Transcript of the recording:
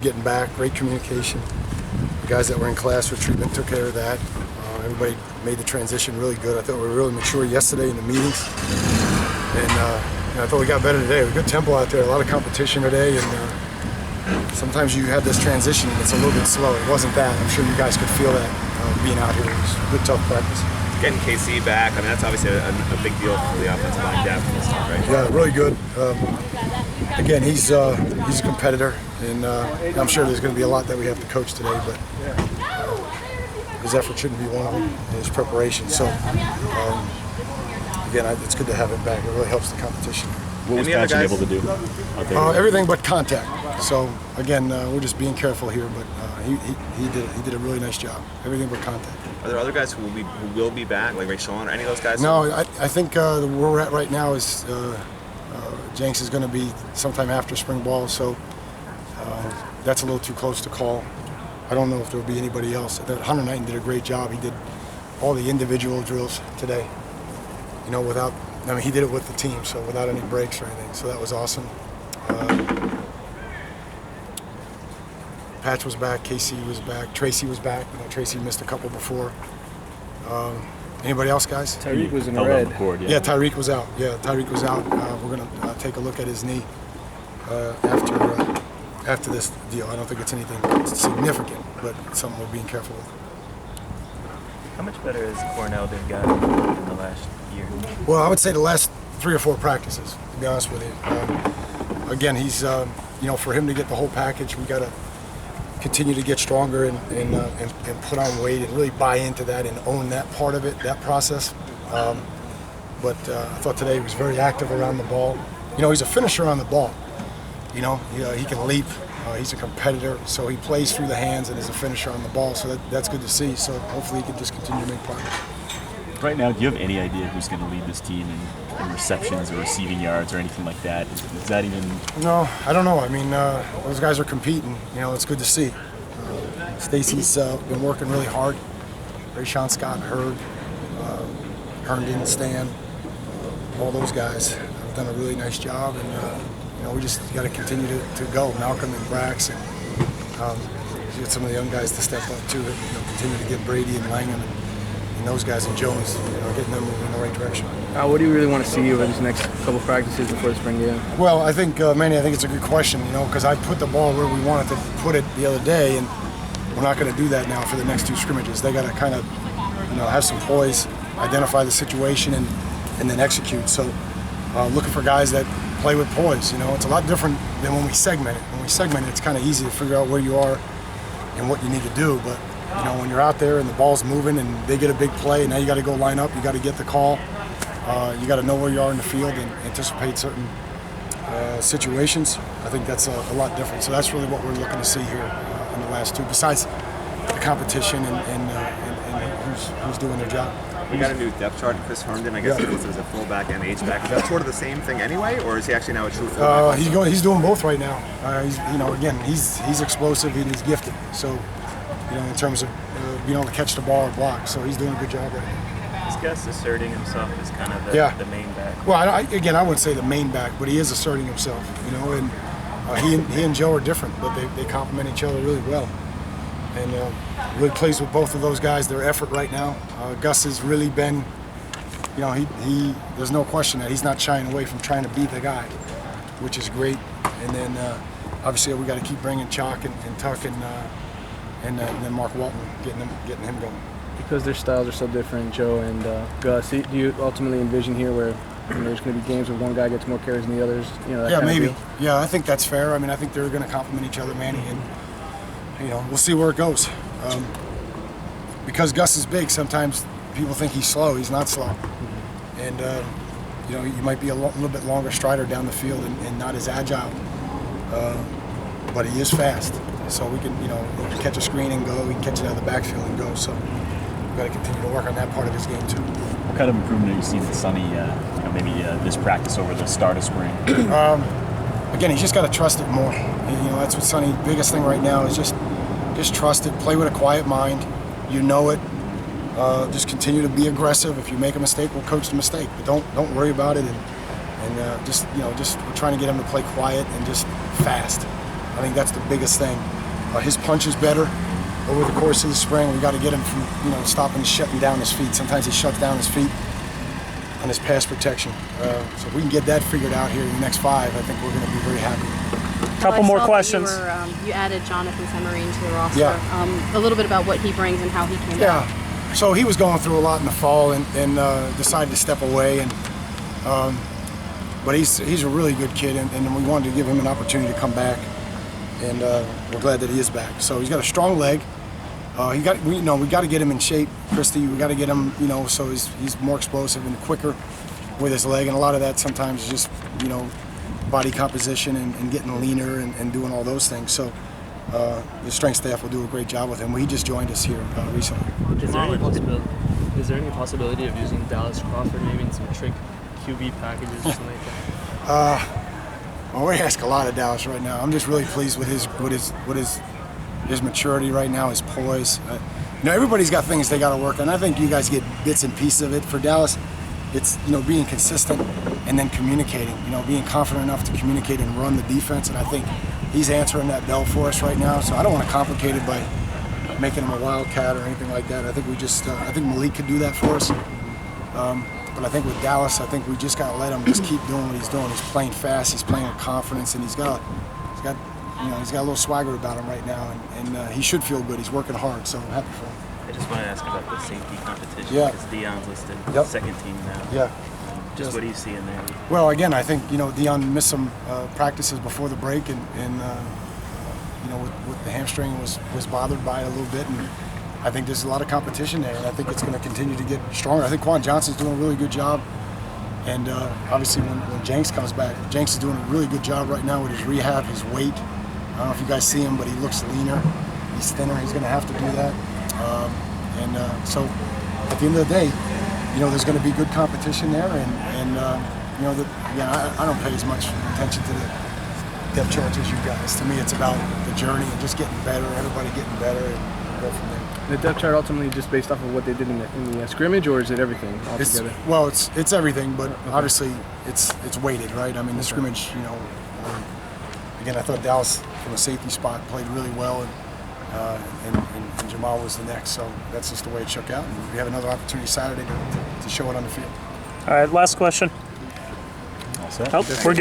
Getting back, great communication. The guys that were in class with treatment took care of that. Everybody made the transition really good. I thought we were really mature yesterday in the meetings. And I thought we got better today. We had good tempo out there, a lot of competition today. And sometimes you have this transition and it's a little bit slow. It wasn't that. I'm sure you guys could feel that being out here. It was a good, tough practice. Getting KC back, I mean, that's obviously a big deal for the offensive line depth and stuff, right? Yeah, really good. Again, he's a competitor, and I'm sure there's going to be a lot that we have to coach today, but his effort shouldn't be one of them, his preparation. So, again, it's good to have him back. It really helps the competition. What was Patchen able to do out there? Everything but contact. So, again, we're just being careful here, but he did a really nice job. Everything but contact. Are there other guys who will be back, like Ray Sean or any of those guys? No, I think where we're at right now is Jenks is going to be sometime after spring ball, so that's a little too close to call. I don't know if there'll be anybody else. Hunter Knighton did a great job. He did all the individual drills today. You know, he did it with the team, so without any breaks or anything. So that was awesome. Patch was back, KC was back, Tracy was back. You know, Tracy missed a couple before. Anybody else, guys? Tyreek was in the red. Yeah, Tyreek was out. We're going to take a look at his knee after this deal. I don't think it's anything significant, but it's something we're being careful with. How much better has Cornell been gotten in the last year? Well, I would say the last 3 or 4 practices, to be honest with you. Again, he's, for him to get the whole package, we got to continue to get stronger and put on weight and really buy into that and own that part of it, that process. But I thought today he was very active around the ball. You know, he's a finisher on the ball. You know, he can leap. He's a competitor, so he plays through the hands and is a finisher on the ball. So that's good to see. So hopefully he can just continue to make progress. Right now, do you have any idea who's going to lead this team in receptions or receiving yards or anything like that? Is that even? No, I don't know. I mean, those guys are competing. You know, it's good to see. Stacy's been working really hard. Rayshon Scott, Herndon, Stan, all those guys have done a really nice job, and we just got to continue to go. Malcolm and Brax, and get some of the young guys to step up too. Continue to get Brady and Langham and those guys and Jones, getting them moving in the right direction. What do you really want to see over these next couple practices before the spring game? Well, I think, Manny, it's a good question, because I put the ball where we wanted to put it the other day, and we're not going to do that now for the next 2 scrimmages. They got to kind of, have some poise, identify the situation, and then execute. So looking for guys that play with poise. It's a lot different than when we segment it. When we segment it, it's kind of easy to figure out where you are and what you need to do, but when you're out there and the ball's moving and they get a big play and now you got to go line up, you got to get the call, you got to know where you are in the field and anticipate certain situations. I think that's a lot different. So that's really what we're looking to see here in the last 2, besides the competition and who's doing their job. We got a new depth chart. Chris Herndon, I guess he was a fullback and H-back. Is that sort of the same thing ananyway, or is he actually now a true fullback? He's doing both right now. He's explosive and he's gifted. So, in terms of being able to catch the ball or block. So he's doing a good job right now. Is Gus asserting himself as kind of the main back? Well, I wouldn't say the main back, but he is asserting himself. And he and Joe are different, but they complement each other really well. And really pleased with both of those guys, their effort right now. Gus has really been, there's no question that he's not shying away from trying to be the guy, which is great. And then obviously we got to keep bringing Chalk and Tuck and then Mark Walton, getting him going. Because their styles are so different, Joe and Gus, do you ultimately envision here where there's going to be games where one guy gets more carries than the others? Yeah, maybe. Yeah, I think that's fair. I think they're going to complement each other, Manny, and we'll see where it goes. Because Gus is big, sometimes people think he's slow. He's not slow. And, you might be a little bit longer strider down the field and not as agile. But he is fast. So we can, he can catch a screen and go. We can catch it out of the backfield and go. So we've got to continue to work on that part of his game, too. What kind of improvement are you seeing in Sonny, maybe this practice over the start of spring? Again, he's just got to trust it more. That's what Sonny's biggest thing right now is just trust it, play with a quiet mind. You know it. Just continue to be aggressive. If you make a mistake, we'll coach the mistake. But don't worry about it. And just we're trying to get him to play quiet and just fast. I think that's the biggest thing. His punch is better over the course of the spring. We got to get him from stopping and shutting down his feet. Sometimes he shuts down his feet on his pass protection. So if we can get that figured out here in the next 5, I think we're going to be very happy. Couple more questions. You added Jonathan Semarine to the roster. Yeah. A little bit about what he brings and how he came back. Yeah. So he was going through a lot in the fall and decided to step away. But he's a really good kid, and we wanted to give him an opportunity to come back. And we're glad that he is back. So he's got a strong leg. We got to get him in shape, Christy. We got to get him, so he's more explosive and quicker with his leg. And a lot of that sometimes is just, body composition and getting leaner and doing all those things. So the strength staff will do a great job with him. He just joined us here recently. Is there any possibility of using Dallas Crawford maybe in some trick QB packages or something like that? Well, we ask a lot of Dallas right now. I'm just really pleased with his maturity right now, his poise. Everybody's got things they got to work on. I think you guys get bits and pieces of it. For Dallas, it's being consistent and then communicating. Being confident enough to communicate and run the defense. And I think he's answering that bell for us right now. So I don't want to complicate it by making him a wildcat or anything like that. I think I think Malik could do that for us. But I think with Dallas, I think we just got to let him just keep doing what he's doing. He's playing fast, he's playing with confidence, and he's got a little swagger about him right now, and he should feel good. He's working hard, so I'm happy for him. I just want to ask about the safety competition. Yeah. Because Deion's listed second team now. Yeah. Just what do you see in there? Well, again, I think Deion missed some practices before the break, and with the hamstring was bothered by it a little bit, and I think there's a lot of competition there, and I think it's going to continue to get stronger. I think Quan Johnson's doing a really good job, and obviously when Jenks comes back, Jenks is doing a really good job right now with his rehab, his weight. I don't know if you guys see him, but he looks leaner. He's thinner. He's going to have to do that. So at the end of the day, there's going to be good competition there, and I don't pay as much attention to the depth charts as you guys. To me, it's about the journey and just getting better, everybody getting better, and go from there. The depth chart ultimately just based off of what they did in the scrimmage, or is it everything altogether? It's everything, but obviously it's weighted, right? I mean, the scrimmage, again, I thought Dallas from a safety spot played really well, and Jamal was the next, so that's just the way it shook out. And we have another opportunity Saturday to show it on the field. All right, last question. All set? Oh, we're good.